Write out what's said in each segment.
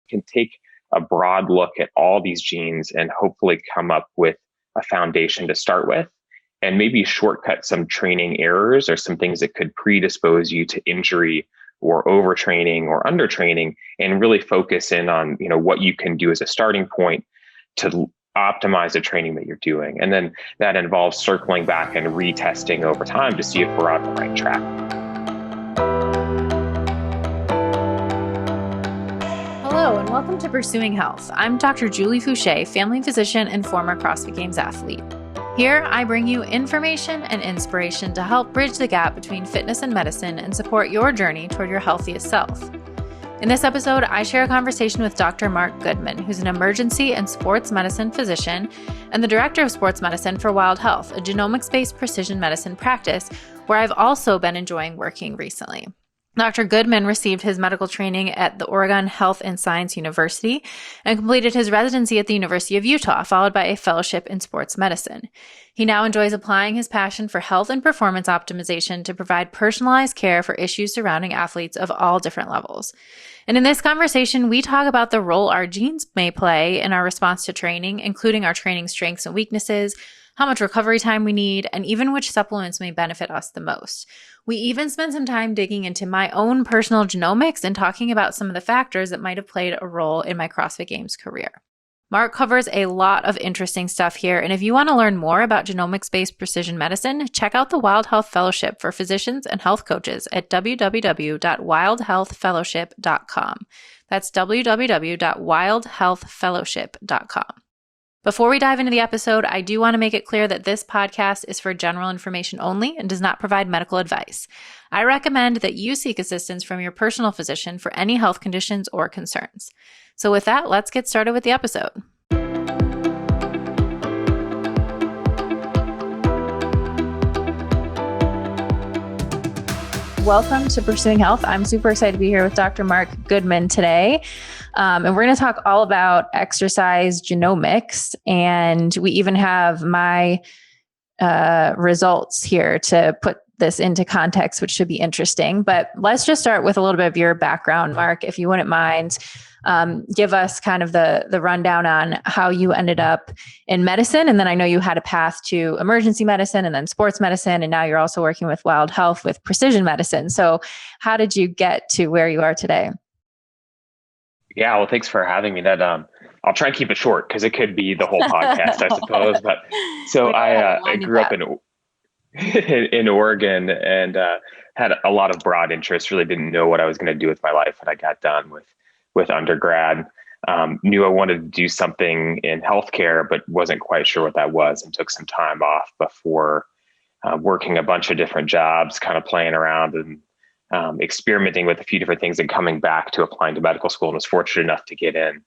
can take a broad look at all these genes and hopefully come up with a foundation to start with, and maybe shortcut some training errors or some things that could predispose you to injury or overtraining or undertraining, and really focus in on, what you can do as a starting point to optimize the training that you're doing. And then that involves circling back and retesting over time to see if we're on the right track. Hello, and welcome to Pursuing Health. I'm Dr. Julie Fouché, family physician and former CrossFit Games athlete. Here, I bring you information and inspiration to help bridge the gap between fitness and medicine and support your journey toward your healthiest self. In this episode, I share a conversation with Dr. Mark Goodman, who's an emergency and sports medicine physician and the director of sports medicine for Wild Health, a genomics-based precision medicine practice where I've also been enjoying working recently. Dr. Goodman received his medical training at the Oregon Health and Science University and completed his residency at the University of Utah, followed by a fellowship in sports medicine. He now enjoys applying his passion for health and performance optimization to provide personalized care for issues surrounding athletes of all different levels. And in this conversation, we talk about the role our genes may play in our response to training, including our training strengths and weaknesses, how much recovery time we need, and even which supplements may benefit us the most. We even spend some time digging into my own personal genomics and talking about some of the factors that might have played a role in my CrossFit Games career. Mark covers a lot of interesting stuff here, and if you want to learn more about genomics-based precision medicine, check out the Wild Health Fellowship for physicians and health coaches at www.wildhealthfellowship.com. That's www.wildhealthfellowship.com. Before we dive into the episode, I do want to make it clear that this podcast is for general information only and does not provide medical advice. I recommend that you seek assistance from your personal physician for any health conditions or concerns. So with that, let's get started with the episode. Welcome to Pursuing Health. I'm super excited to be here with Dr. Mark Goodman today. And we're going to talk all about exercise genomics. And we even have my results here to put this into context, which should be interesting. But let's just start with a little bit of your background, Mark, if you wouldn't mind. Give us kind of the rundown on how you ended up in medicine. And then I know you had a path to emergency medicine and then sports medicine. And now you're also working with Wild Health with precision medicine. So how did you get to where you are today? Yeah, well, thanks for having me. I'll try and keep it short because it could be the whole podcast, I suppose. But so I grew up in Oregon and had a lot of broad interests. Really didn't know what I was going to do with my life when I got done with undergrad. Knew I wanted to do something in healthcare, but wasn't quite sure what that was, and took some time off before working a bunch of different jobs, kind of playing around and experimenting with a few different things and coming back to applying to medical school, and was fortunate enough to get in,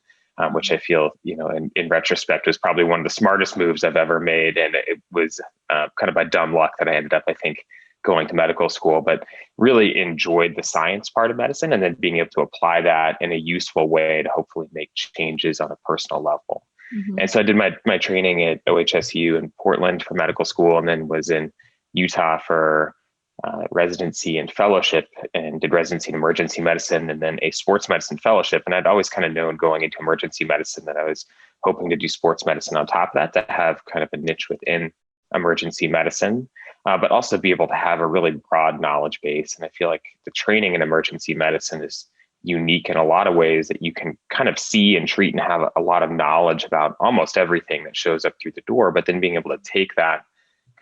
which I feel, in retrospect was probably one of the smartest moves I've ever made. And it was kind of by dumb luck that I ended up, I think, going to medical school, but really enjoyed the science part of medicine and then being able to apply that in a useful way to hopefully make changes on a personal level. Mm-hmm. And so I did my training at OHSU in Portland for medical school, and then was in Utah for residency and fellowship, and did residency in emergency medicine and then a sports medicine fellowship. And I'd always kind of known going into emergency medicine that I was hoping to do sports medicine on top of that, to have kind of a niche within emergency medicine, but also be able to have a really broad knowledge base. And I feel like the training in emergency medicine is unique in a lot of ways, that you can kind of see and treat and have a lot of knowledge about almost everything that shows up through the door, but then being able to take that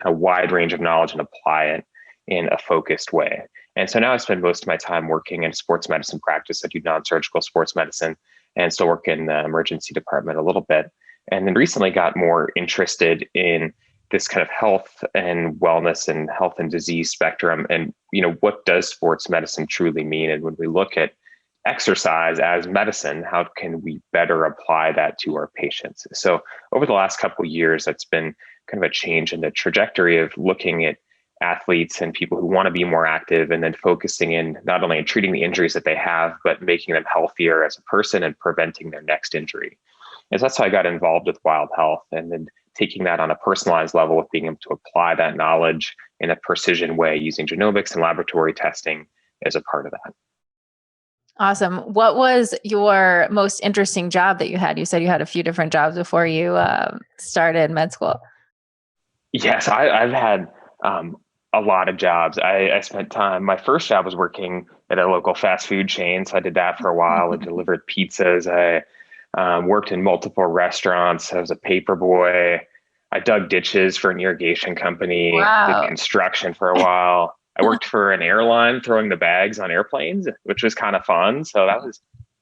kind of wide range of knowledge and apply it in a focused way. And so now I spend most of my time working in sports medicine practice. I do non-surgical sports medicine and still work in the emergency department a little bit. And then recently got more interested in this kind of health and wellness and health and disease spectrum. And, what does sports medicine truly mean? And when we look at exercise as medicine, how can we better apply that to our patients? So over the last couple of years, that's been kind of a change in the trajectory of looking at athletes and people who want to be more active, and then focusing in not only on treating the injuries that they have, but making them healthier as a person and preventing their next injury. And so that's how I got involved with Wild Health, and then taking that on a personalized level with being able to apply that knowledge in a precision way using genomics and laboratory testing as a part of that. Awesome. What was your most interesting job that you had? You said you had a few different jobs before you started med school. Yes, I've had a lot of jobs. I spent time. My first job was working at a local fast food chain, so I did that for a while. I delivered pizzas. I worked in multiple restaurants. I was a paper boy. I dug ditches for an irrigation company. Did Wow. construction for a while. I worked for an airline throwing the bags on airplanes, which was kind of fun. So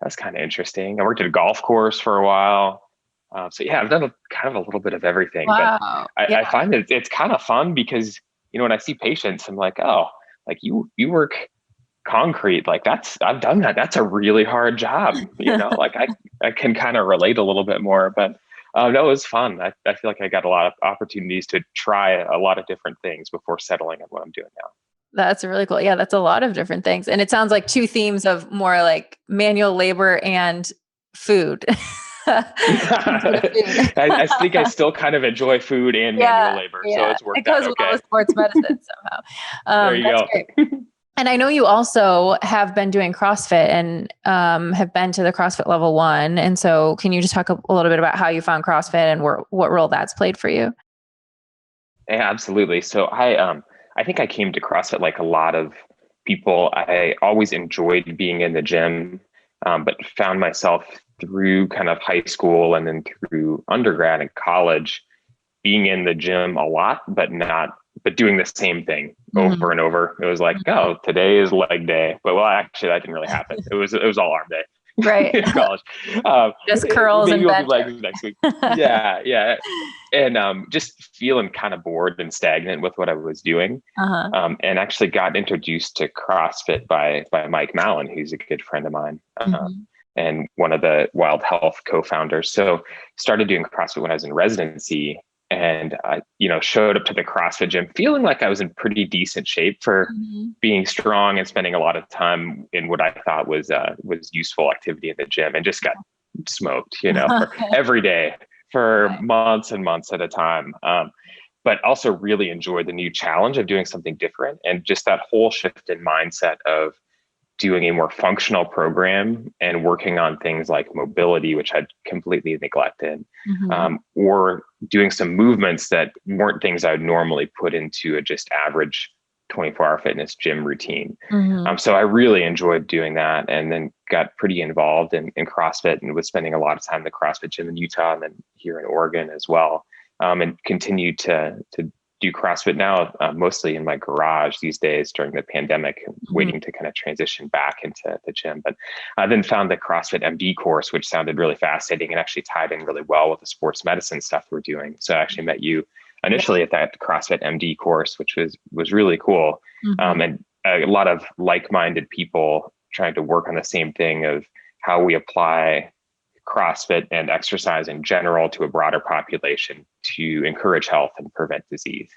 that's kind of interesting. I worked at a golf course for a while. So yeah, I've done kind of a little bit of everything, but Wow. I find that it's kind of fun because, when I see patients, I'm like, oh, like you work concrete, like I've done that. That's a really hard job. Like I can kind of relate a little bit more, but no, it was fun. I feel like I got a lot of opportunities to try a lot of different things before settling on what I'm doing now. That's really cool. Yeah, that's a lot of different things. And it sounds like two themes of more like manual labor and food. I think I still kind of enjoy food and manual labor, so it's worked out okay. It goes well with sports medicine somehow. There you go. Great. And I know you also have been doing CrossFit and have been to the CrossFit level 1. And so can you just talk a little bit about how you found CrossFit and what role that's played for you? Yeah, absolutely. So I think I came to CrossFit like a lot of people. I always enjoyed being in the gym, but found myself through kind of high school and then through undergrad and college being in the gym a lot, but doing the same thing over and over. It was like, oh, today is leg day. But actually that didn't really happen. It was all arm day. Right. In college. Just curls and bench. Legs next week. Yeah. And just feeling kind of bored and stagnant with what I was doing. And actually got introduced to CrossFit by Mike Mallon, who's a good friend of mine. And one of the Wild Health co-founders. So started doing CrossFit when I was in residency, and I, showed up to the CrossFit gym feeling like I was in pretty decent shape for being strong and spending a lot of time in what I thought was useful activity in the gym, and just got smoked, for every day for months and months at a time. But also really enjoyed the new challenge of doing something different, and just that whole shift in mindset of doing a more functional program and working on things like mobility, which I'd completely neglected, or doing some movements that weren't things I would normally put into a just average 24-hour fitness gym routine. So I really enjoyed doing that, and then got pretty involved in CrossFit, and was spending a lot of time in the CrossFit gym in Utah and then here in Oregon as well. And continue to do CrossFit now, mostly in my garage these days during the pandemic, waiting to kind of transition back into the gym. But I then found the CrossFit MD course, which sounded really fascinating and actually tied in really well with the sports medicine stuff we're doing. So I actually met you initially at that CrossFit MD course, which was really cool. And a lot of like-minded people trying to work on the same thing of how we apply CrossFit and exercise in general to a broader population to encourage health and prevent disease.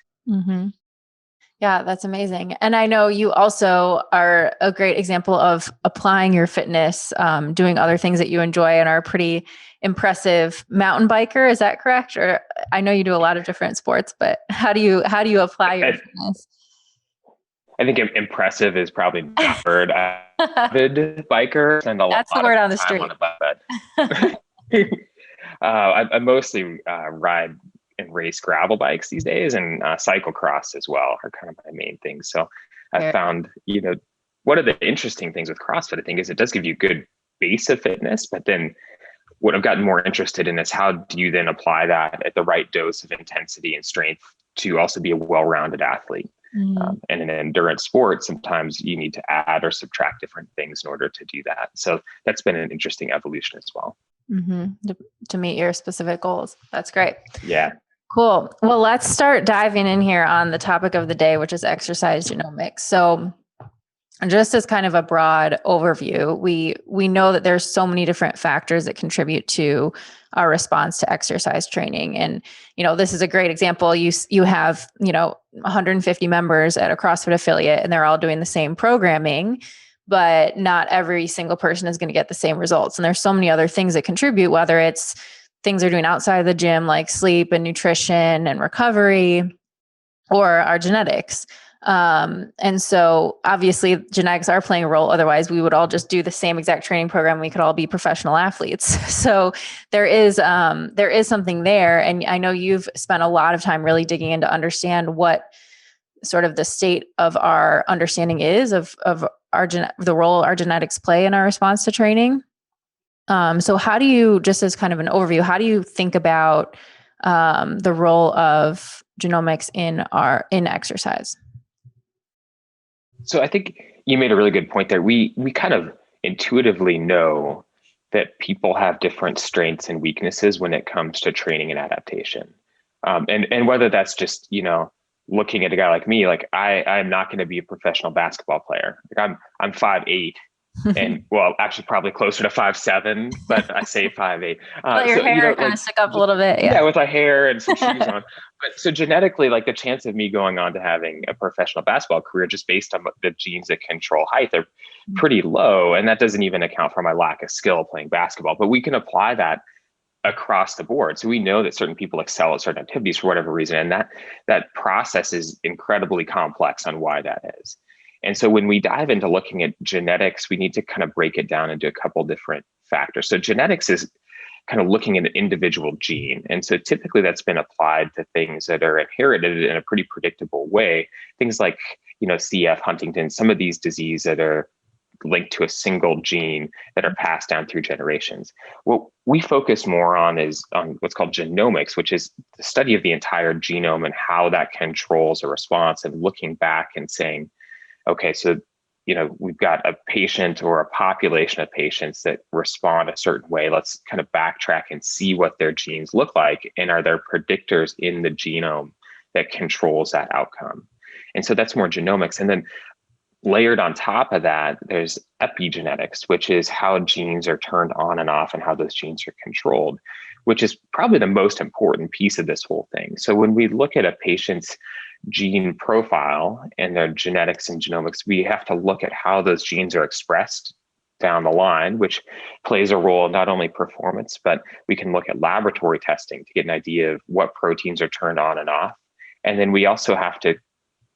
Yeah, that's amazing. And I know you also are a great example of applying your fitness, doing other things that you enjoy, and are a pretty impressive mountain biker. Is that correct? Or I know you do a lot of different sports, but how do you apply your fitness? I think impressive is probably the word. Avid biker, and that's the word on the street. I mostly ride and race gravel bikes these days, and cyclocross as well are kind of my main things. So I found, one of the interesting things with CrossFit, I think, is it does give you a good base of fitness, but then what I've gotten more interested in is how do you then apply that at the right dose of intensity and strength to also be a well-rounded athlete. And in an endurance sport, sometimes you need to add or subtract different things in order to do that. So that's been an interesting evolution as well. To meet your specific goals. That's great. Yeah. Cool. Well, let's start diving in here on the topic of the day, which is exercise genomics. So just as kind of a broad overview, we know that there's so many different factors that contribute to our response to exercise training. And, this is a great example. You have, 150 members at a CrossFit affiliate, and they're all doing the same programming, but not every single person is going to get the same results. And there's so many other things that contribute, whether it's things they're doing outside of the gym, like sleep and nutrition and recovery, or our genetics. And so obviously genetics are playing a role. Otherwise we would all just do the same exact training program. We could all be professional athletes. So there is something there. And I know you've spent a lot of time really digging in to understand what sort of the state of our understanding is of the role our genetics play in our response to training. So how do you, just as kind of an overview, how do you think about the role of genomics in exercise? So I think you made a really good point there. We kind of intuitively know that people have different strengths and weaknesses when it comes to training and adaptation. And whether that's just, looking at a guy like me, like I'm not going to be a professional basketball player. Like I'm 5'8", and well, actually probably closer to 5'7", but I say 5'8". Let your hair kind of stick up a little bit. Yeah, with my hair and some shoes on. But so genetically, like the chance of me going on to having a professional basketball career just based on the genes that control height are pretty low. And that doesn't even account for my lack of skill playing basketball. But we can apply that across the board. So we know that certain people excel at certain activities for whatever reason. And that process is incredibly complex on why that is. And so when we dive into looking at genetics, we need to kind of break it down into a couple different factors. So genetics is kind of looking at an individual gene. And so typically that's been applied to things that are inherited in a pretty predictable way. Things like, CF, Huntington, some of these diseases that are linked to a single gene that are passed down through generations. What we focus more on is on what's called genomics, which is the study of the entire genome and how that controls a response, and looking back and saying, okay, so we've got a patient or a population of patients that respond a certain way. Let's kind of backtrack and see what their genes look like, and are there predictors in the genome that controls that outcome? And so that's more genomics. And then layered on top of that, there's epigenetics, which is how genes are turned on and off and how those genes are controlled, which is probably the most important piece of this whole thing. So when we look at a patient's gene profile and their genetics and genomics, we have to look at how those genes are expressed down the line, which plays a role in not only performance, but we can look at laboratory testing to get an idea of what proteins are turned on and off. And then we also have to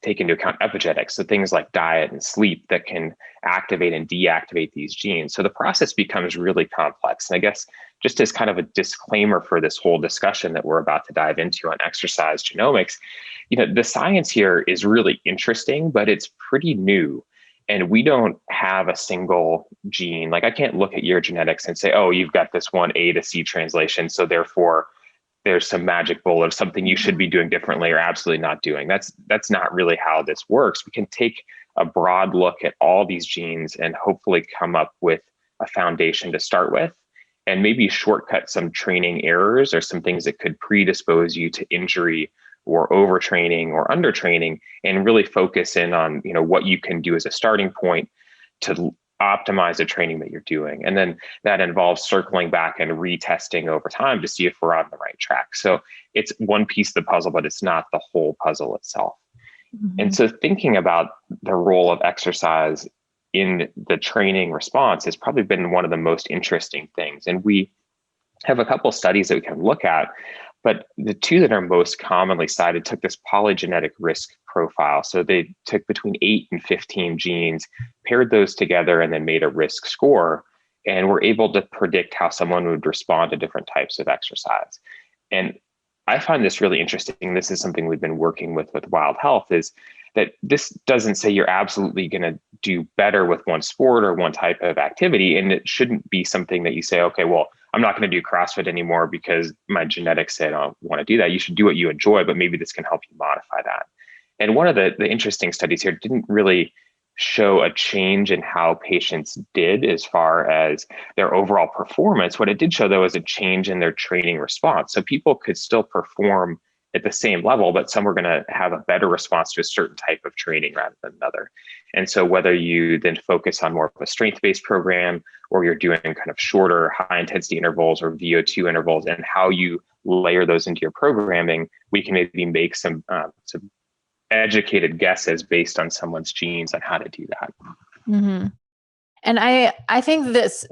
take into account epigenetics, so things like diet and sleep that can activate and deactivate these genes. So the process becomes really complex. And I guess just as kind of a disclaimer for this whole discussion that we're about to dive into on exercise genomics, the science here is really interesting, but it's pretty new. And we don't have a single gene. Like I can't look at your genetics and say, oh, you've got this one A to C translation, so therefore there's some magic bullet of something you should be doing differently or absolutely not doing. That's not really how this works. We can take a broad look at all these genes and hopefully come up with a foundation to start with, and maybe shortcut some training errors or some things that could predispose you to injury or overtraining or undertraining, and really focus in on what you can do as a starting point to optimize the training that you're doing. And then that involves circling back and retesting over time to see if we're on the right track. So it's one piece of the puzzle, but it's not the whole puzzle itself. Mm-hmm. And so thinking about the role of exercise in the training response has probably been one of the most interesting things. And we have a couple studies that we can look at, but the two that are most commonly cited took this polygenetic risk profile. So they took between 8 and 15 genes, paired those together, and then made a risk score, and were able to predict how someone would respond to different types of exercise. And I find this really interesting. This is something we've been working with Wild Health, is that this doesn't say you're absolutely going to do better with one sport or one type of activity. And it shouldn't be something that you say, okay, well, I'm not going to do CrossFit anymore because my genetics say I don't want to do that. You should do what you enjoy, but maybe this can help you modify that. And one of the interesting studies here didn't really show a change in how patients did as far as their overall performance. What it did show, though, is a change in their training response. So people could still perform at the same level, but some were going to have a better response to a certain type of training rather than another. And so whether you then focus on more of a strength-based program, or you're doing kind of shorter high-intensity intervals or VO2 intervals, and how you layer those into your programming, we can maybe make some educated guesses based on someone's genes on how to do that. Mm-hmm. And I think this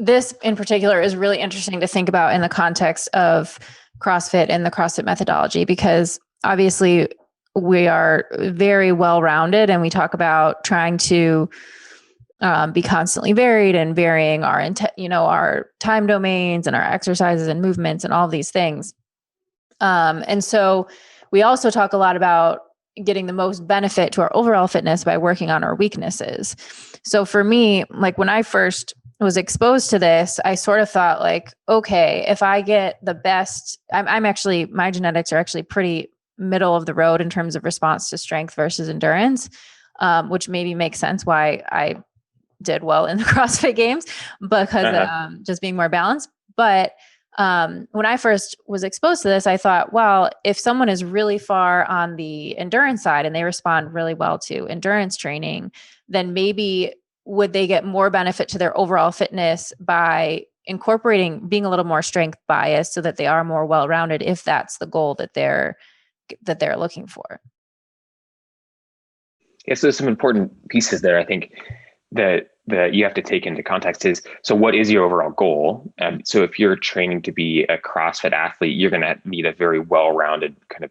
in particular is really interesting to think about in the context of CrossFit and the CrossFit methodology, because obviously we are very well-rounded, and we talk about trying to be constantly varied and varying our, our time domains and our exercises and movements and all these things. And so we also talk a lot about getting the most benefit to our overall fitness by working on our weaknesses. So for me, like when I first was exposed to this, I sort of thought like, okay, if I get the best, I'm actually, my genetics are actually pretty middle of the road in terms of response to strength versus endurance, which maybe makes sense why I did well in the CrossFit games, because just being more balanced. But when I first was exposed to this, I thought, well, if someone is really far on the endurance side and they respond really well to endurance training, then maybe would they get more benefit to their overall fitness by incorporating being a little more strength biased so that they are more well-rounded, if that's the goal that they're looking for. Yeah, so there's some important pieces there. I think that you have to take into context is, so what is your overall goal? So if you're training to be a CrossFit athlete, you're going to need a very well-rounded kind of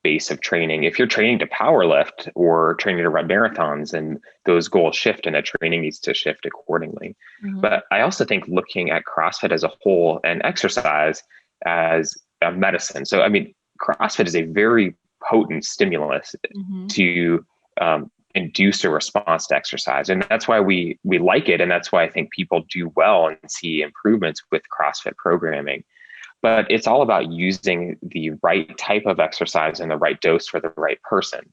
base of training. If you're training to powerlift or training to run marathons, and those goals shift and that training needs to shift accordingly. Mm-hmm. But I also think looking at CrossFit as a whole and exercise as a medicine. So, I mean, CrossFit is a very potent stimulus to induce a response to exercise. And that's why we like it. And that's why I think people do well and see improvements with CrossFit programming. But it's all about using the right type of exercise and the right dose for the right person.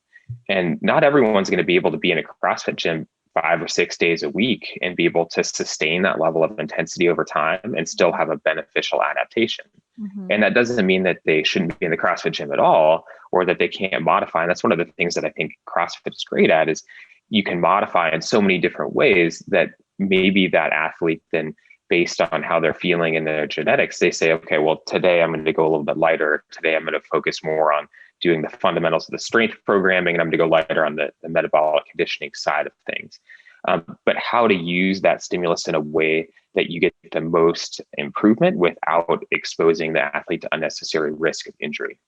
And not everyone's going to be able to be in a CrossFit gym 5 or 6 days a week and be able to sustain that level of intensity over time and still have a beneficial adaptation. Mm-hmm. And that doesn't mean that they shouldn't be in the CrossFit gym at all, or that they can't modify. And that's one of the things that I think CrossFit is great at, is you can modify in so many different ways that maybe that athlete then, based on how they're feeling and their genetics, they say, okay, well, today I'm going to go a little bit lighter. Today I'm going to focus more on doing the fundamentals of the strength programming, and I'm going to go lighter on the metabolic conditioning side of things. But how to use that stimulus in a way that you get the most improvement without exposing the athlete to unnecessary risk of injury.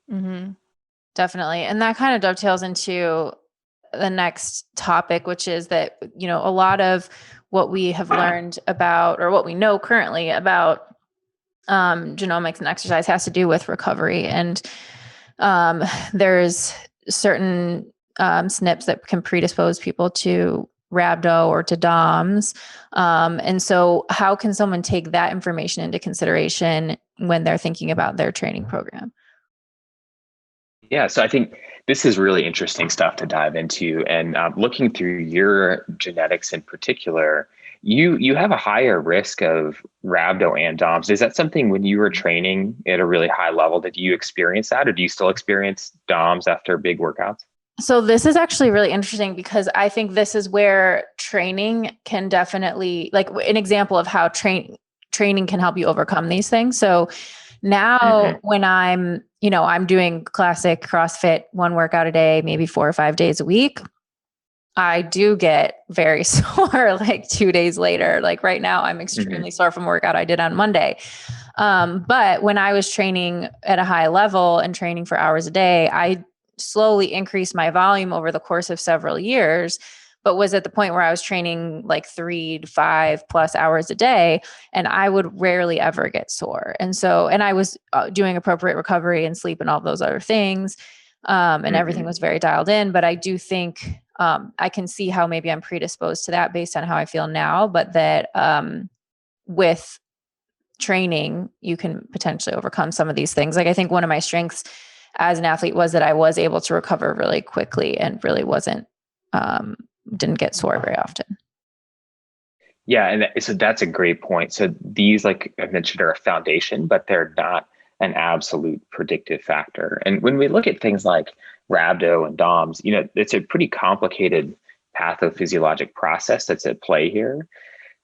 Mm-hmm. Definitely. And that kind of dovetails into the next topic, which is that, a lot of what we have learned about, or what we know currently about genomics and exercise, has to do with recovery. And there's certain SNPs that can predispose people to rhabdo or to DOMs. And so how can someone take that information into consideration when they're thinking about their training program? Yeah, so I think this is really interesting stuff to dive into. And looking through your genetics in particular, you have a higher risk of rhabdo and DOMs. Is that something when you were training at a really high level, did you experience that, or do you still experience DOMs after big workouts? So this is actually really interesting, because I think this is where training can definitely, like, an example of how training can help you overcome these things. So now when I'm doing classic CrossFit, one workout a day, maybe 4 or 5 days a week, I do get very sore like 2 days later. Like right now I'm extremely sore from a workout I did on Monday. But when I was training at a high level and training for hours a day, I slowly increased my volume over the course of several years, but was at the point where I was training like 3 to 5 plus hours a day, and I would rarely ever get sore. And I was doing appropriate recovery and sleep and all those other things. And everything was very dialed in, but I do think I can see how maybe I'm predisposed to that based on how I feel now, but that with training, you can potentially overcome some of these things. Like I think one of my strengths as an athlete was that I was able to recover really quickly and really didn't get sore very often. Yeah. And so that's a great point. So these, like I mentioned, are a foundation, but they're not an absolute predictive factor. And when we look at things like rhabdo and DOMs, it's a pretty complicated pathophysiologic process that's at play here.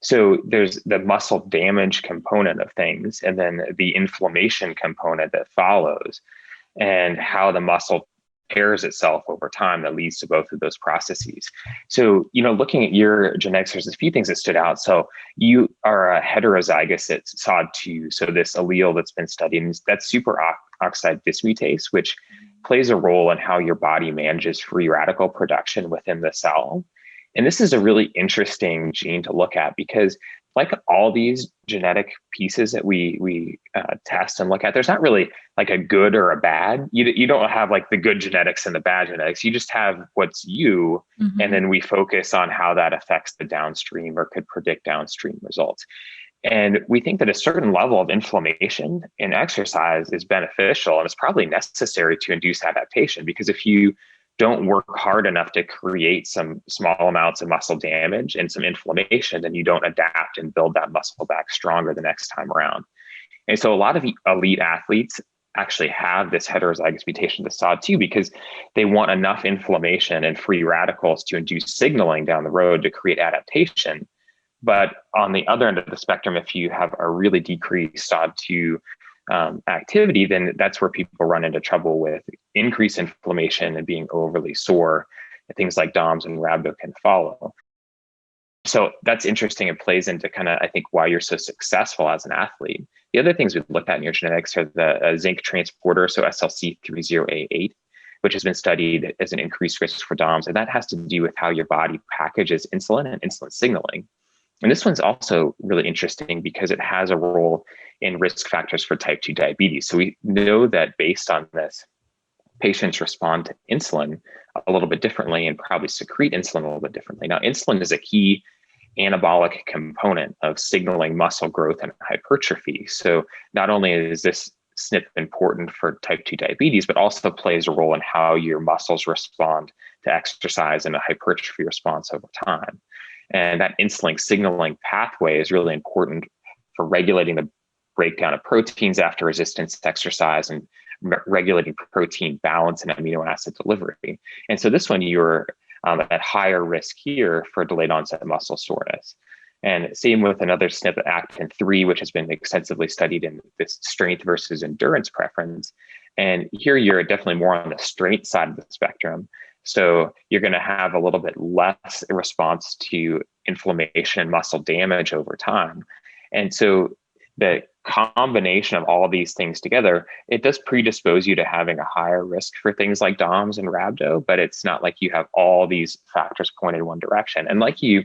So there's the muscle damage component of things, and then the inflammation component that follows, and how the muscle repairs itself over time that leads to both of those processes. So, looking at your genetics, there's a few things that stood out. So you are a heterozygous at SOD2. So this allele that's been studied, that's superoxide dismutase, which plays a role in how your body manages free radical production within the cell. And this is a really interesting gene to look at because like all these genetic pieces that we test and look at, there's not really like a good or a bad. You don't have like the good genetics and the bad genetics. You just have what's you. Mm-hmm. And then we focus on how that affects the downstream or could predict downstream results. And we think that a certain level of inflammation in exercise is beneficial and it's probably necessary to induce adaptation, because if you don't work hard enough to create some small amounts of muscle damage and some inflammation, then you don't adapt and build that muscle back stronger the next time around. And so a lot of elite athletes actually have this heterozygous mutation to SOD2 because they want enough inflammation and free radicals to induce signaling down the road to create adaptation. But on the other end of the spectrum, if you have a really decreased SOD2 activity, then that's where people run into trouble with increased inflammation and being overly sore. And things like DOMS and rhabdo can follow. So that's interesting. It plays into kind of, I think, why you're so successful as an athlete. The other things we've looked at in your genetics are the zinc transporter, so SLC30A8, which has been studied as an increased risk for DOMS. And that has to do with how your body packages insulin and insulin signaling. And this one's also really interesting because it has a role in risk factors for type 2 diabetes. So we know that based on this, patients respond to insulin a little bit differently and probably secrete insulin a little bit differently. Now, insulin is a key anabolic component of signaling muscle growth and hypertrophy. So not only is this SNP important for type 2 diabetes, but also plays a role in how your muscles respond to exercise and a hypertrophy response over time. And that insulin signaling pathway is really important for regulating the breakdown of proteins after resistance exercise and regulating protein balance and amino acid delivery. And so this one, you're at higher risk here for delayed onset muscle soreness. And same with another SNP, actin-3, which has been extensively studied in this strength versus endurance preference. And here you're definitely more on the strength side of the spectrum. So you're going to have a little bit less response to inflammation and muscle damage over time. And so the combination of all of these things together, it does predispose you to having a higher risk for things like DOMS and rhabdo, but it's not like you have all these factors pointed in one direction. And like you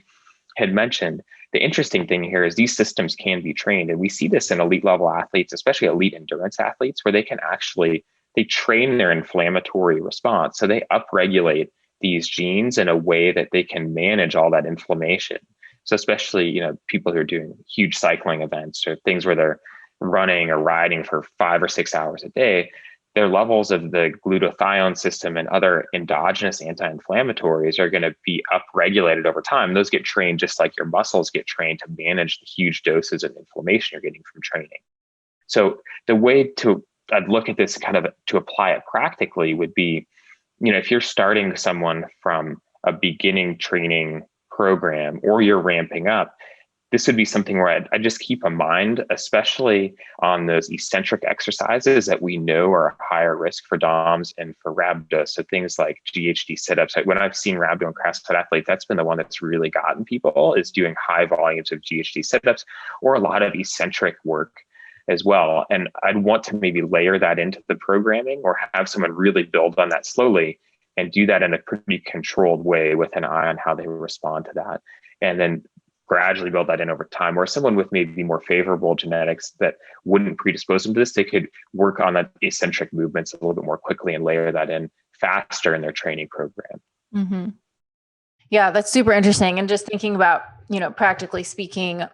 had mentioned, the interesting thing here is these systems can be trained. And we see this in elite level athletes, especially elite endurance athletes, where they can actually they train their inflammatory response. So they upregulate these genes in a way that they can manage all that inflammation. So especially, people who are doing huge cycling events or things where they're running or riding for 5 or 6 hours a day, their levels of the glutathione system and other endogenous anti-inflammatories are going to be upregulated over time. Those get trained just like your muscles get trained to manage the huge doses of inflammation you're getting from training. So the way I'd look at this kind of to apply it practically would be, if you're starting someone from a beginning training program or you're ramping up, this would be something where I'd just keep in mind, especially on those eccentric exercises that we know are higher risk for DOMS and for rhabdo. So things like GHD sit-ups. When I've seen rhabdo and CrossFit athletes, that's been the one that's really gotten people, is doing high volumes of GHD sit-ups or a lot of eccentric work as well. And I'd want to maybe layer that into the programming or have someone really build on that slowly and do that in a pretty controlled way with an eye on how they respond to that. And then gradually build that in over time. Or someone with maybe more favorable genetics that wouldn't predispose them to this, they could work on that eccentric movements a little bit more quickly and layer that in faster in their training program. Mm-hmm. Yeah, that's super interesting. And just thinking about, practically speaking,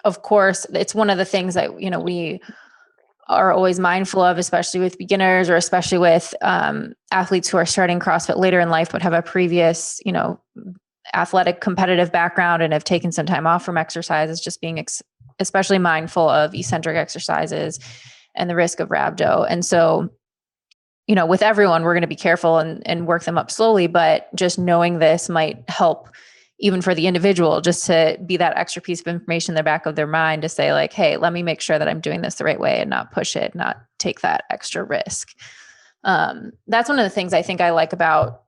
of course, it's one of the things that, we are always mindful of, especially with beginners or especially with athletes who are starting CrossFit later in life, but have a previous, athletic competitive background and have taken some time off from exercise, is just being especially mindful of eccentric exercises and the risk of rhabdo. And so, with everyone, we're going to be careful and work them up slowly, but just knowing this might help even for the individual, just to be that extra piece of information in the back of their mind to say like, hey, let me make sure that I'm doing this the right way and not push it, not take that extra risk. That's one of the things I think I like about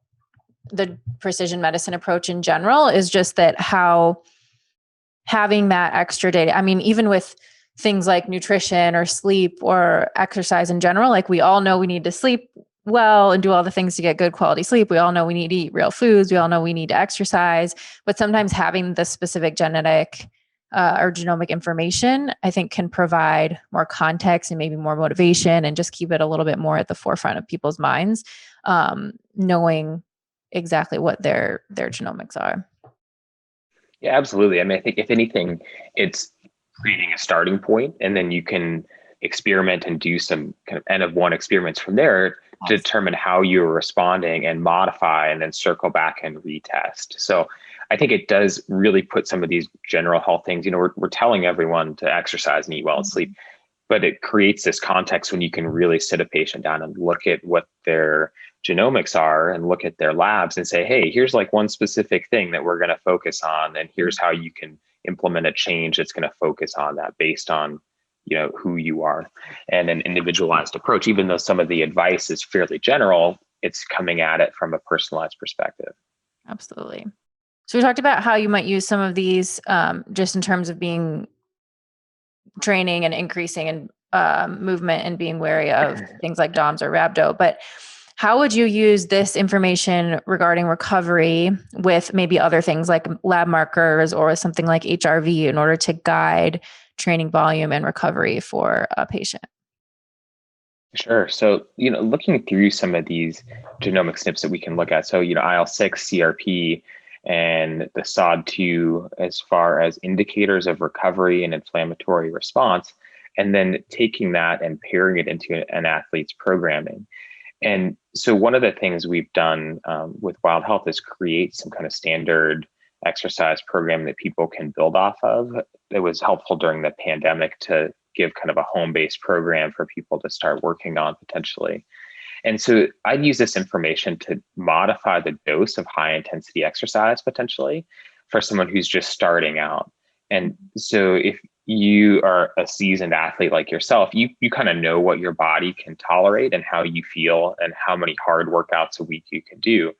the precision medicine approach in general, is just that how having that extra data, I mean, even with things like nutrition or sleep or exercise in general, like we all know we need to sleep well and do all the things to get good quality sleep. We all know we need to eat real foods. We all know we need to exercise, but sometimes having the specific genetic or genomic information, I think, can provide more context and maybe more motivation, and just keep it a little bit more at the forefront of people's minds, knowing exactly what their genomics are. Yeah, absolutely. I mean, I think if anything, it's creating a starting point, and then you can experiment and do some kind of N of one experiments from there to determine how you're responding and modify, and then circle back and retest. So I think it does really put some of these general health things, we're telling everyone to exercise and eat well and sleep, but it creates this context when you can really sit a patient down and look at what their genomics are and look at their labs and say, hey, here's like one specific thing that we're going to focus on, and here's how you can implement a change that's going to focus on that based on who you are, and an individualized approach. Even though some of the advice is fairly general, it's coming at it from a personalized perspective. Absolutely. So we talked about how you might use some of these just in terms of being training and increasing in movement and being wary of things like DOMS or rhabdo, but how would you use this information regarding recovery with maybe other things like lab markers or something like HRV in order to guide training volume and recovery for a patient? Sure. So, looking through some of these genomic SNPs that we can look at. So, IL-6, CRP, and the SOD2 as far as indicators of recovery and inflammatory response, and then taking that and pairing it into an athlete's programming. And so one of the things we've done with Wild Health is create some kind of standard exercise program that people can build off of. It was helpful during the pandemic to give kind of a home-based program for people to start working on potentially. And so I'd use this information to modify the dose of high intensity exercise potentially for someone who's just starting out. And so if you are a seasoned athlete like yourself, you kind of know what your body can tolerate and how you feel and how many hard workouts a week you can do.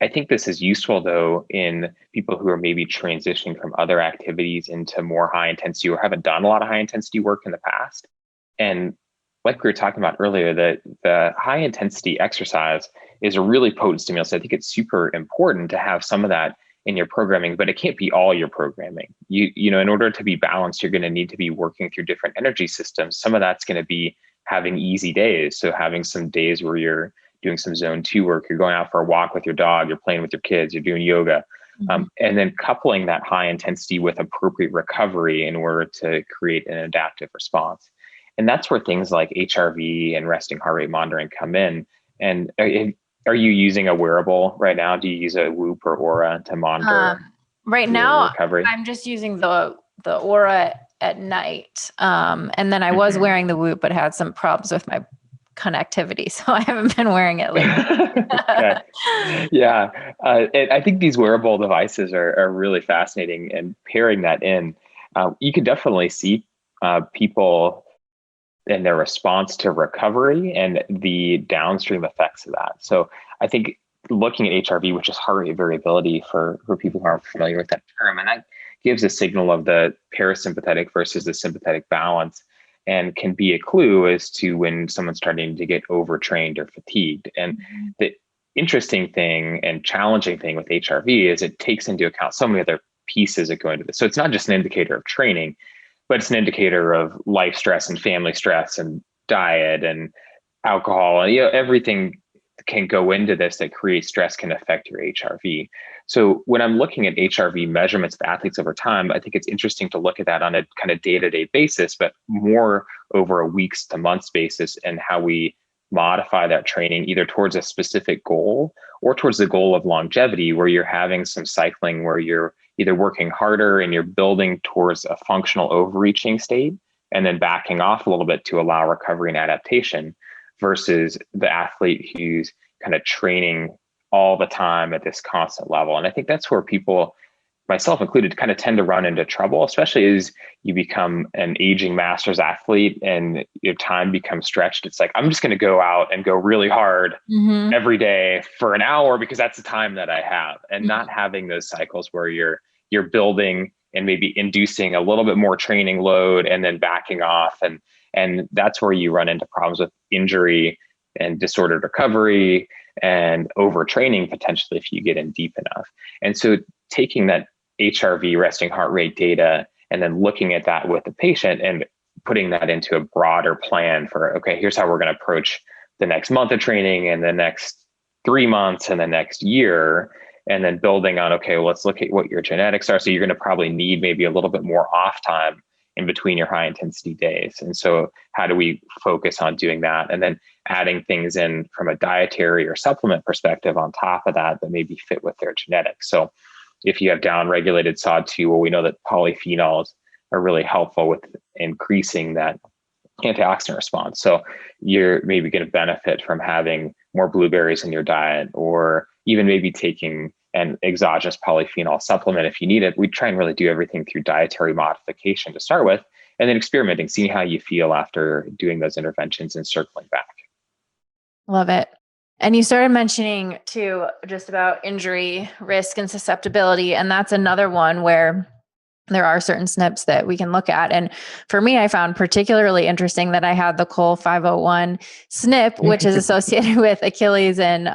I think this is useful though in people who are maybe transitioning from other activities into more high intensity or haven't done a lot of high intensity work in the past. And like we were talking about earlier, the high intensity exercise is a really potent stimulus. I think it's super important to have some of that in your programming, but it can't be all your programming. In order to be balanced, you're going to need to be working through different energy systems. Some of that's going to be having easy days. So having some days where you're doing some zone 2 work, you're going out for a walk with your dog, you're playing with your kids, you're doing yoga. And then coupling that high intensity with appropriate recovery in order to create an adaptive response. And that's where things like HRV and resting heart rate monitoring come in. And are you using a wearable right now? Do you use a Whoop or Aura to monitor right now recovery? I'm just using the Aura at night. And then I was wearing the Whoop, but had some problems with my connectivity. So I haven't been wearing it lately. Okay. Yeah. I think these wearable devices are really fascinating, and pairing that in, you can definitely see people and their response to recovery and the downstream effects of that. So I think looking at HRV, which is heart rate variability for people who aren't familiar with that term, and that gives a signal of the parasympathetic versus the sympathetic balance, and can be a clue as to when someone's starting to get overtrained or fatigued. And the interesting thing and challenging thing with HRV is it takes into account so many other pieces that go into this. So it's not just an indicator of training, but it's an indicator of life stress and family stress and diet and alcohol. And everything can go into this that creates stress can affect your HRV. So when I'm looking at HRV measurements of athletes over time, I think it's interesting to look at that on a kind of day-to-day basis, but more over a weeks to months basis, and how we modify that training either towards a specific goal or towards the goal of longevity, where you're having some cycling where you're either working harder and you're building towards a functional overreaching state and then backing off a little bit to allow recovery and adaptation, versus the athlete who's kind of training all the time at this constant level. And I think that's where people myself included, kind of tend to run into trouble, especially as you become an aging masters athlete and your time becomes stretched. It's like, I'm just going to go out and go really hard every day for an hour because that's the time that I have, and not having those cycles where you're building and maybe inducing a little bit more training load and then backing off. And that's where you run into problems with injury and disordered recovery and overtraining potentially if you get in deep enough. And so taking that HRV, resting heart rate data, and then looking at that with the patient and putting that into a broader plan for, okay, here's how we're going to approach the next month of training and the next 3 months and the next year. And then building on, okay, well, let's look at what your genetics are. So you're going to probably need maybe a little bit more off time in between your high intensity days. And so how do we focus on doing that? And then adding things in from a dietary or supplement perspective on top of that maybe fit with their genetics. So if you have down-regulated SOD2, well, we know that polyphenols are really helpful with increasing that antioxidant response. So you're maybe going to benefit from having more blueberries in your diet, or even maybe taking an exogenous polyphenol supplement if you need it. We try and really do everything through dietary modification to start with, and then experimenting, seeing how you feel after doing those interventions and circling back. Love it. And you started mentioning too, just about injury risk and susceptibility. And that's another one where there are certain SNPs that we can look at. And for me, I found particularly interesting that I had the Col 501 SNP, which is associated with Achilles and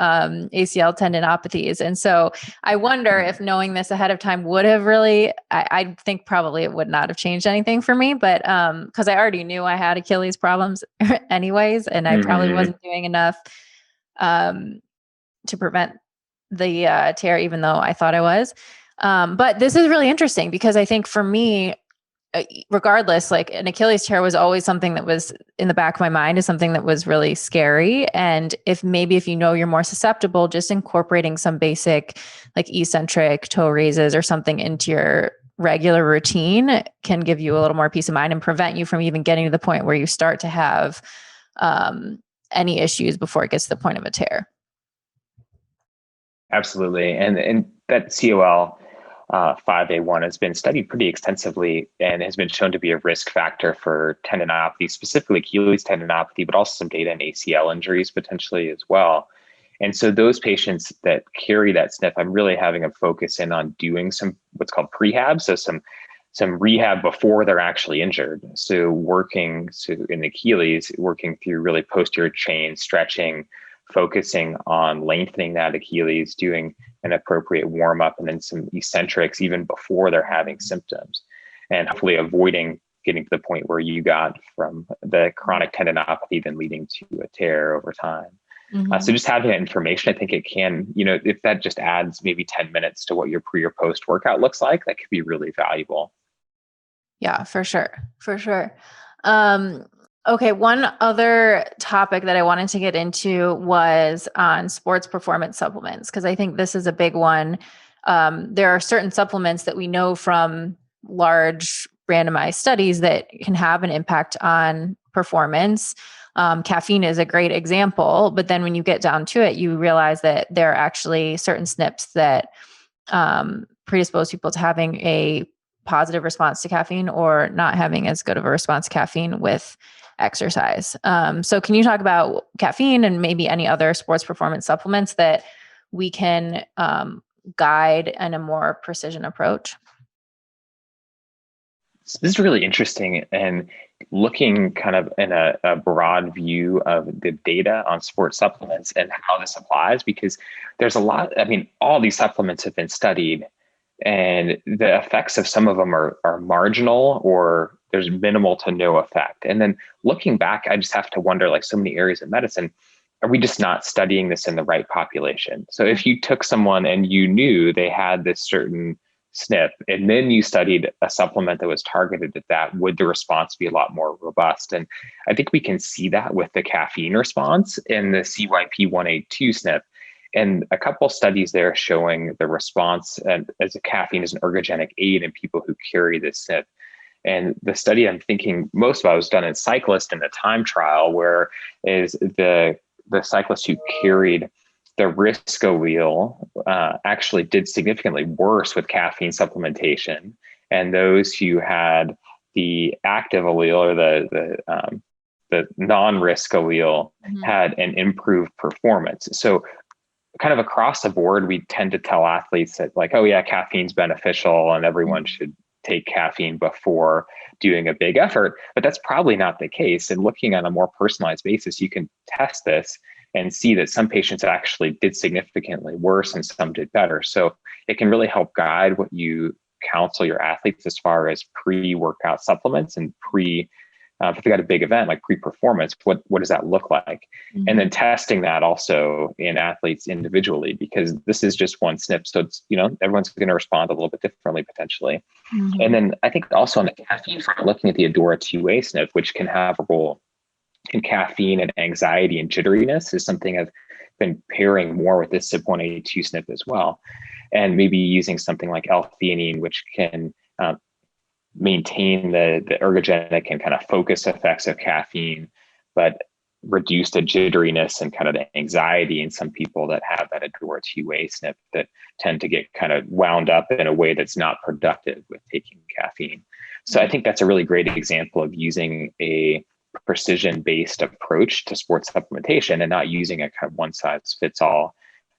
ACL tendinopathies. And so I wonder if knowing this ahead of time would have really, I think probably it would not have changed anything for me, but because I already knew I had Achilles problems anyways, and I probably wasn't doing enough to prevent the tear, even though I thought I was. But this is really interesting because I think for me, regardless, like an Achilles tear was always something that was in the back of my mind, is something that was really scary. And if you know, you're more susceptible, just incorporating some basic like eccentric toe raises or something into your regular routine can give you a little more peace of mind and prevent you from even getting to the point where you start to have any issues before it gets to the point of a tear. Absolutely. And that COL 5A1 has been studied pretty extensively and has been shown to be a risk factor for tendinopathy, specifically Achilles tendinopathy, but also some data in ACL injuries potentially as well. And so those patients that carry that SNP, I'm really having a focus in on doing some what's called prehab, so some rehab before they're actually injured. So in Achilles, working through really posterior chain stretching, focusing on lengthening that Achilles, doing an appropriate warm up, and then some eccentrics even before they're having symptoms, and hopefully avoiding getting to the point where you got from the chronic tendinopathy then leading to a tear over time. So just having that information, I think it can, if that just adds maybe 10 minutes to what your pre or post workout looks like, that could be really valuable. Yeah, for sure. For sure. Okay. One other topic that I wanted to get into was on sports performance supplements, because I think this is a big one. There are certain supplements that we know from large randomized studies that can have an impact on performance. Caffeine is a great example, but then when you get down to it, you realize that there are actually certain SNPs that predispose people to having a positive response to caffeine or not having as good of a response to caffeine with exercise. So can you talk about caffeine and maybe any other sports performance supplements that we can guide in a more precision approach? So this is really interesting, and looking kind of in a broad view of the data on sports supplements and how this applies, because there's a lot, all these supplements have been studied, and the effects of some of them are marginal, or there's minimal to no effect. And then looking back, I just have to wonder, like so many areas of medicine, are we just not studying this in the right population? So if you took someone and you knew they had this certain SNP, and then you studied a supplement that was targeted at that, would the response be a lot more robust? And I think we can see that with the caffeine response in the CYP1A2 SNP. And a couple studies there showing the response as a caffeine as an ergogenic aid in people who carry this SNP. And the study I'm thinking most about was done in cyclists in the time trial, where is the cyclist who carried the risk allele actually did significantly worse with caffeine supplementation. And those who had the active allele or the non-risk allele had an improved performance. So kind of across the board, we tend to tell athletes that like, oh yeah, caffeine's beneficial and everyone should take caffeine before doing a big effort, but that's probably not the case. And looking on a more personalized basis, you can test this and see that some patients actually did significantly worse and some did better. So it can really help guide what you counsel your athletes as far as pre-workout supplements and if they got a big event like pre-performance, what does that look like? And then testing that also in athletes individually, because this is just one SNP. So it's, everyone's going to respond a little bit differently potentially. And then I think also on the caffeine front, looking at the Adora 2A SNP, which can have a role in caffeine and anxiety and jitteriness, is something I've been pairing more with this CYP1A2 SNP as well. And maybe using something like L-theanine, which can maintain the ergogenic and kind of focus effects of caffeine, but reduce the jitteriness and kind of the anxiety in some people that have that Adora 2A SNP that tend to get kind of wound up in a way that's not productive with taking caffeine. So I think that's a really great example of using a precision-based approach to sports supplementation and not using a kind of one-size-fits-all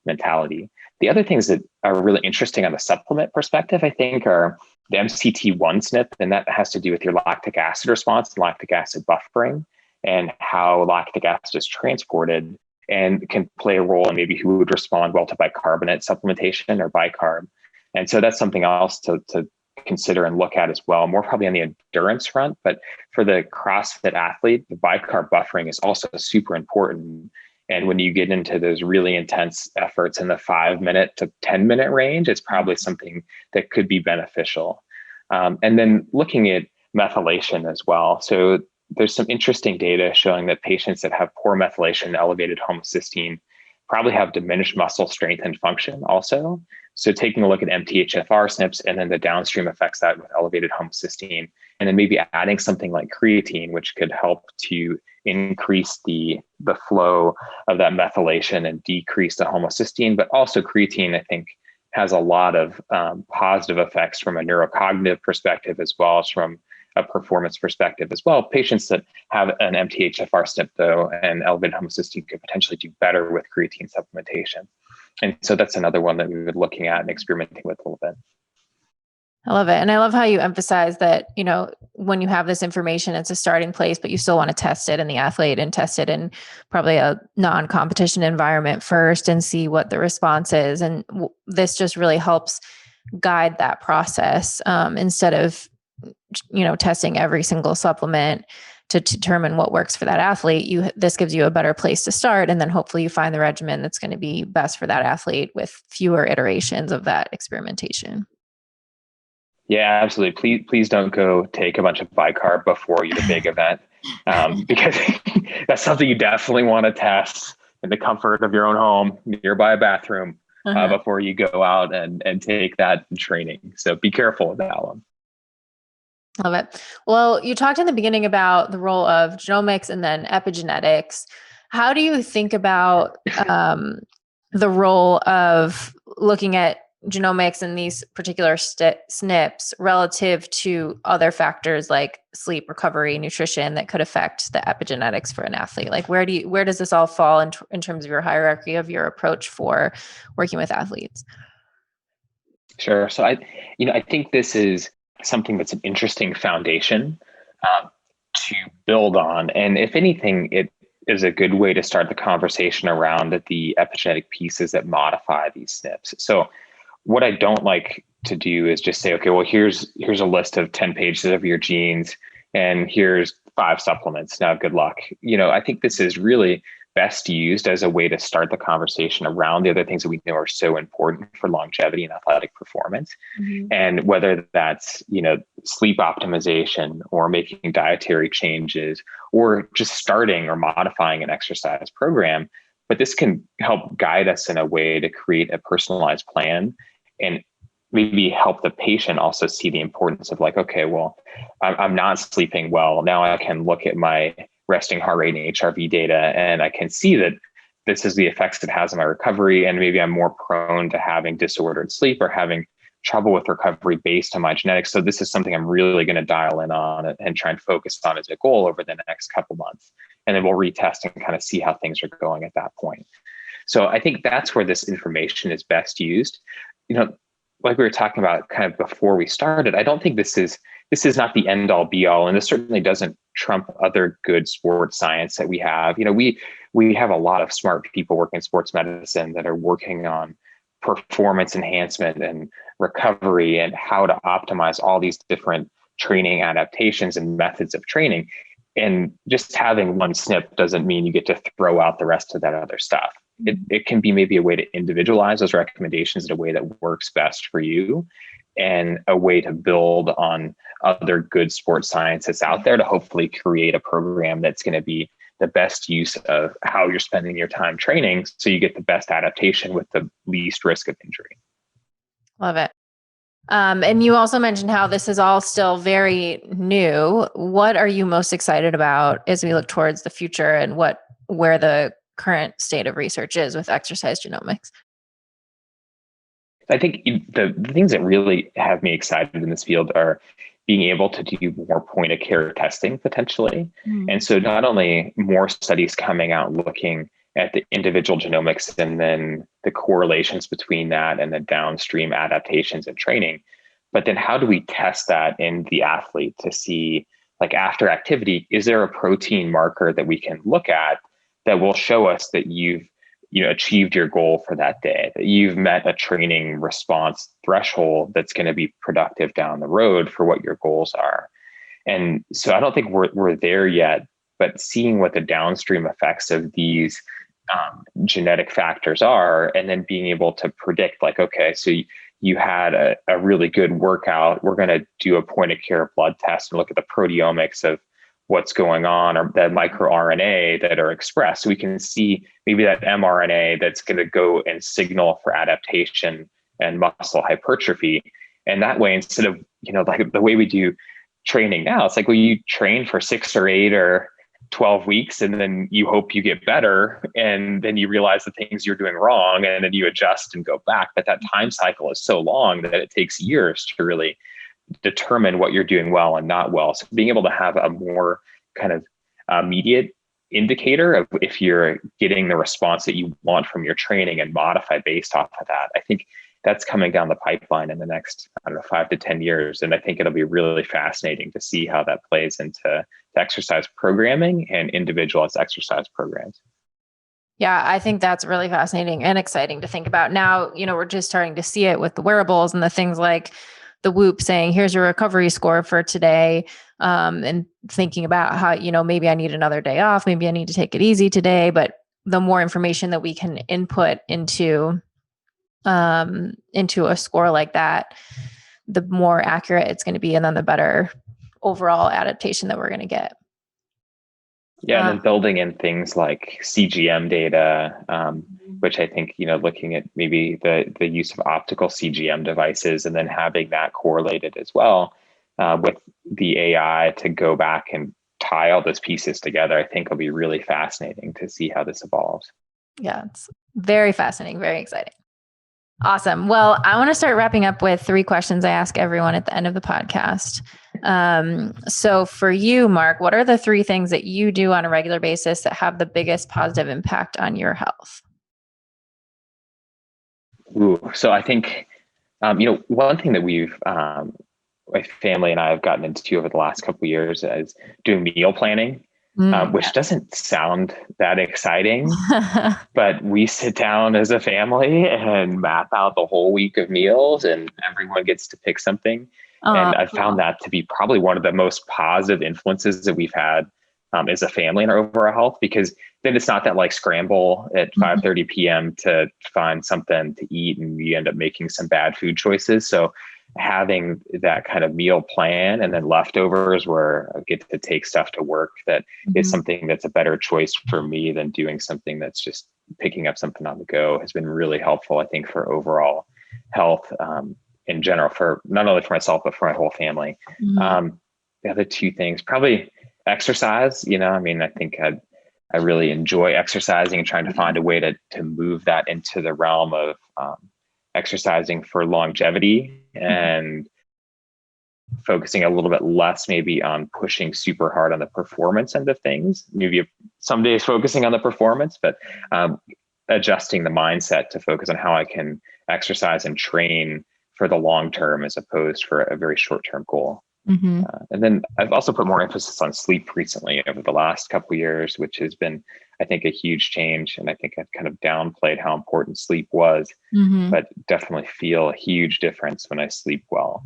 mentality. The other things that are really interesting on the supplement perspective, I think, are the MCT1 SNP, and that has to do with your lactic acid response and lactic acid buffering and how lactic acid is transported and can play a role in maybe who would respond well to bicarbonate supplementation or bicarb. And so that's something else to consider and look at as well, more probably on the endurance front. But for the CrossFit athlete, the bicarb buffering is also super important. And when you get into those really intense efforts in the 5-minute to 10-minute range, it's probably something that could be beneficial. And then looking at methylation as well. So there's some interesting data showing that patients that have poor methylation and elevated homocysteine probably have diminished muscle strength and function also. So taking a look at MTHFR SNPs and then the downstream effects that with elevated homocysteine, and then maybe adding something like creatine, which could help to increase the flow of that methylation and decrease the homocysteine. But also creatine, I think, has a lot of positive effects from a neurocognitive perspective, as well as from a performance perspective as well. Patients that have an MTHFR SNP though and elevated homocysteine could potentially do better with creatine supplementation. And so that's another one that we've been looking at and experimenting with a little bit. I love it. And I love how you emphasize that, when you have this information, it's a starting place, but you still want to test it in the athlete and test it in probably a non-competition environment first and see what the response is. And this just really helps guide that process instead of, testing every single supplement to determine what works for that athlete. This gives you a better place to start. And then hopefully you find the regimen that's going to be best for that athlete with fewer iterations of that experimentation. Yeah, absolutely. Please don't go take a bunch of bicarb before your big event, because that's something you definitely want to test in the comfort of your own home, nearby a bathroom, before you go out and take that training. So be careful with that one. Love it. Well, you talked in the beginning about the role of genomics and then epigenetics. How do you think about the role of looking at genomics and these particular SNPs relative to other factors like sleep, recovery, nutrition that could affect the epigenetics for an athlete? Like where does this all fall in terms of your hierarchy of your approach for working with athletes? Sure. So I think this is something that's an interesting foundation to build on. And if anything, it is a good way to start the conversation around the epigenetic pieces that modify these SNPs. So what I don't like to do is just say, okay, well, here's a list of 10 pages of your genes and here's 5 supplements. Now, good luck. I think this is really best used as a way to start the conversation around the other things that we know are so important for longevity and athletic performance. Mm-hmm. And whether that's, sleep optimization or making dietary changes or just starting or modifying an exercise program. But this can help guide us in a way to create a personalized plan and maybe help the patient also see the importance of like, okay, well, I'm not sleeping well. Now I can look at my resting heart rate and HRV data, and I can see that this is the effects it has on my recovery. And maybe I'm more prone to having disordered sleep or having trouble with recovery based on my genetics. So this is something I'm really going to dial in on and try and focus on as a goal over the next couple months. And then we'll retest and kind of see how things are going at that point. So I think that's where this information is best used. Like we were talking about kind of before we started, I don't think this is not the end all be all, and this certainly doesn't trump other good sports science that we have. We have a lot of smart people working in sports medicine that are working on performance enhancement and recovery and how to optimize all these different training adaptations and methods of training. And just having one SNP doesn't mean you get to throw out the rest of that other stuff. It can be maybe a way to individualize those recommendations in a way that works best for you, and a way to build on other good sports science that's out there to hopefully create a program that's going to be the best use of how you're spending your time training, so you get the best adaptation with the least risk of injury. Love it. And you also mentioned how this is all still very new. What are you most excited about as we look towards the future, and where the current state of research is with exercise genomics? I think the things that really have me excited in this field are being able to do more point of care testing potentially. And so not only more studies coming out looking at the individual genomics and then the correlations between that and the downstream adaptations and training, but then how do we test that in the athlete to see, like after activity, is there a protein marker that we can look at that will show us that you've achieved your goal for that day, that you've met a training response threshold that's going to be productive down the road for what your goals are. And so I don't think we're there yet, but seeing what the downstream effects of these genetic factors are, and then being able to predict, like, okay, so you had a really good workout, we're going to do a point of care blood test and look at the proteomics of what's going on, or the microRNA that are expressed. So we can see maybe that mRNA that's going to go and signal for adaptation and muscle hypertrophy. And that way, instead of, like the way we do training now, it's like, well, you train for 6 or 8 or 12 weeks, and then you hope you get better. And then you realize the things you're doing wrong, and then you adjust and go back. But that time cycle is so long that it takes years to really determine what you're doing well and not well. So being able to have a more kind of immediate indicator of if you're getting the response that you want from your training and modify based off of that, I think that's coming down the pipeline in the next, 5 to 10 years. And I think it'll be really fascinating to see how that plays into exercise programming and individualized exercise programs. Yeah, I think that's really fascinating and exciting to think about. Now, we're just starting to see it with the wearables and the things like the Whoop saying, here's your recovery score for today. And thinking about how, maybe I need another day off, maybe I need to take it easy today. But the more information that we can input into a score like that, the more accurate it's going to be, and then the better overall adaptation that we're going to get. Yeah, and then building in things like CGM data, which I think, looking at maybe the use of optical CGM devices, and then having that correlated as well with the AI to go back and tie all those pieces together, I think will be really fascinating to see how this evolves. Yeah, it's very fascinating, very exciting. Awesome. Well, I want to start wrapping up with 3 questions I ask everyone at the end of the podcast. So for you, Mark, what are the 3 things that you do on a regular basis that have the biggest positive impact on your health? So I think, one thing that my family and I have gotten into over the last couple of years is doing meal planning. Which doesn't sound that exciting, but we sit down as a family and map out the whole week of meals, and everyone gets to pick something. And I found that to be probably one of the most positive influences that we've had as a family in our overall health, because then it's not that like scramble at 5:30 p.m. to find something to eat, and you end up making some bad food choices. So having that kind of meal plan and then leftovers where I get to take stuff to work that is something that's a better choice for me than doing something that's just picking up something on the go has been really helpful, I think, for overall health in general, for not only for myself, but for my whole family. The other 2 things, probably exercise. I think I really enjoy exercising and trying to find a way to move that into the realm of exercising for longevity and focusing a little bit less maybe on pushing super hard on the performance end of things. Maybe some days focusing on the performance, but adjusting the mindset to focus on how I can exercise and train for the long term as opposed for a very short term goal. And then I've also put more emphasis on sleep recently over the last couple of years, which has been, I think, a huge change. And I think I've kind of downplayed how important sleep was, but definitely feel a huge difference when I sleep well.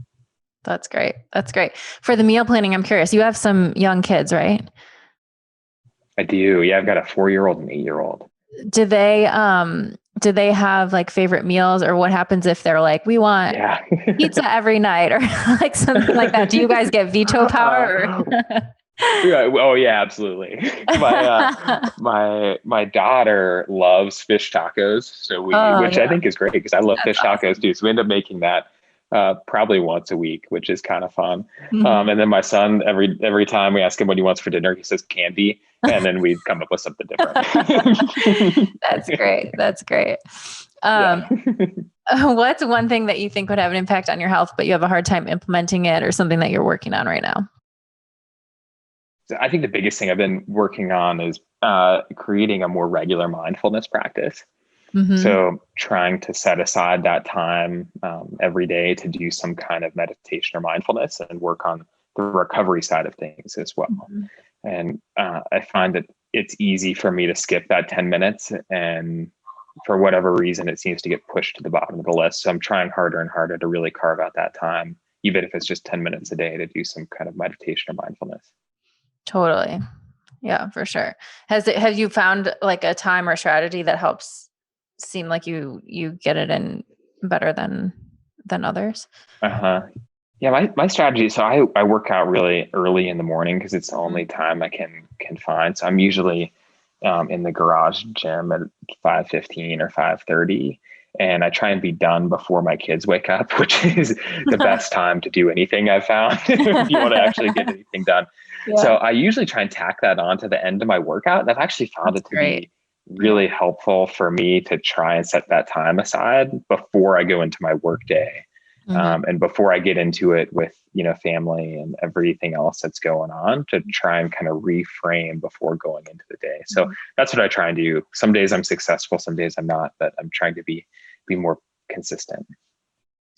That's great. That's great. For the meal planning, I'm curious, you have some young kids, right? I do. Yeah. I've got a 4-year-old and 8-year-old. Do they have like favorite meals, or what happens if they're like, we want pizza every night or like something like that? Do you guys get veto power? Oh yeah, absolutely. My daughter loves fish tacos. So which I think is great because I love fish tacos too. So we end up making that probably once a week, which is kind of fun. And then my son, every time we ask him what he wants for dinner, he says candy. And then we come up with something different. That's great. That's great. What's one thing that you think would have an impact on your health, but you have a hard time implementing it, or something that you're working on right now? I think the biggest thing I've been working on is creating a more regular mindfulness practice. So trying to set aside that time every day to do some kind of meditation or mindfulness and work on the recovery side of things as well. And I find that it's easy for me to skip that 10 minutes. And for whatever reason, it seems to get pushed to the bottom of the list. So I'm trying harder and harder to really carve out that time, even if it's just 10 minutes a day, to do some kind of meditation or mindfulness. Totally. Yeah, for sure. Have you found like a time or strategy that helps seem like you get it in better than others? Yeah, my strategy. So I work out really early in the morning because it's the only time I can find. So I'm usually in the garage gym at 5:15 or 5:30, and I try and be done before my kids wake up, which is the best time to do anything I've found if you want to actually get anything done. Yeah. So I usually try and tack that on to the end of my workout, and I've actually found it to be really helpful for me to try and set that time aside before I go into my work day. And before I get into it with, family and everything else that's going on, to try and kind of reframe before going into the day. So that's what I try and do. Some days I'm successful, some days I'm not, but I'm trying to be more consistent.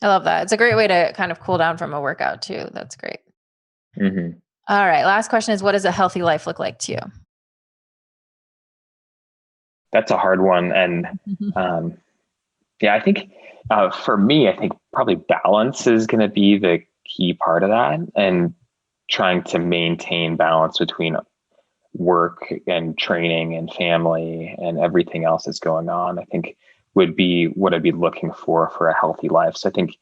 I love that. It's a great way to kind of cool down from a workout too. That's great. All right. Last question is, what does a healthy life look like to you? That's a hard one. And I think for me, I think probably balance is going to be the key part of that, and trying to maintain balance between work and training and family and everything else that's going on, I think would be what I'd be looking for a healthy life. So I think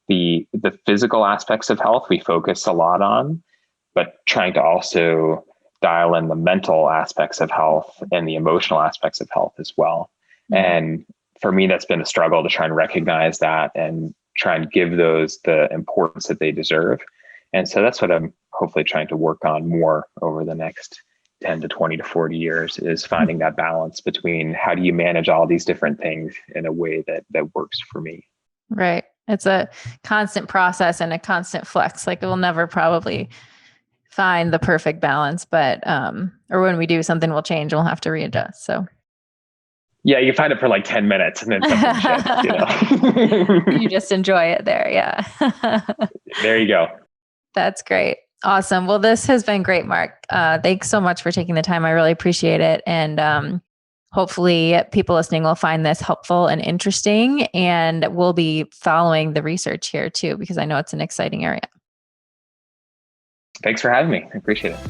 the physical aspects of health we focus a lot on, but trying to also dial in the mental aspects of health and the emotional aspects of health as well. And for me, that's been a struggle to try and recognize that and try and give those the importance that they deserve. And so that's what I'm hopefully trying to work on more over the next 10 to 20 to 40 years, is finding that balance between how do you manage all these different things in a way that works for me. Right. It's a constant process and a constant flex. Like we'll never probably find the perfect balance, but, or when we do, something will change. We'll have to readjust. So yeah, you find it for like 10 minutes and then something shifts, You just enjoy it there. Yeah. There you go. That's great. Awesome. Well, this has been great, Mark. Thanks so much for taking the time. I really appreciate it. And hopefully people listening will find this helpful and interesting, and we'll be following the research here too, because I know it's an exciting area. Thanks for having me. I appreciate it.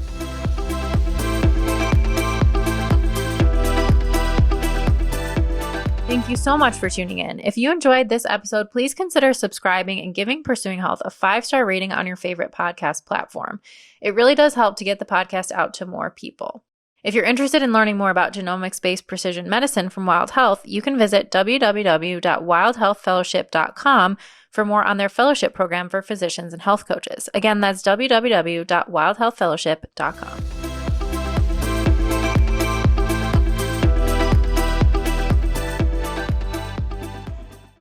Thank you so much for tuning in. If you enjoyed this episode, please consider subscribing and giving Pursuing Health a 5-star rating on your favorite podcast platform. It really does help to get the podcast out to more people. If you're interested in learning more about genomics-based precision medicine from Wild Health, you can visit www.wildhealthfellowship.com for more on their fellowship program for physicians and health coaches. Again, that's www.wildhealthfellowship.com.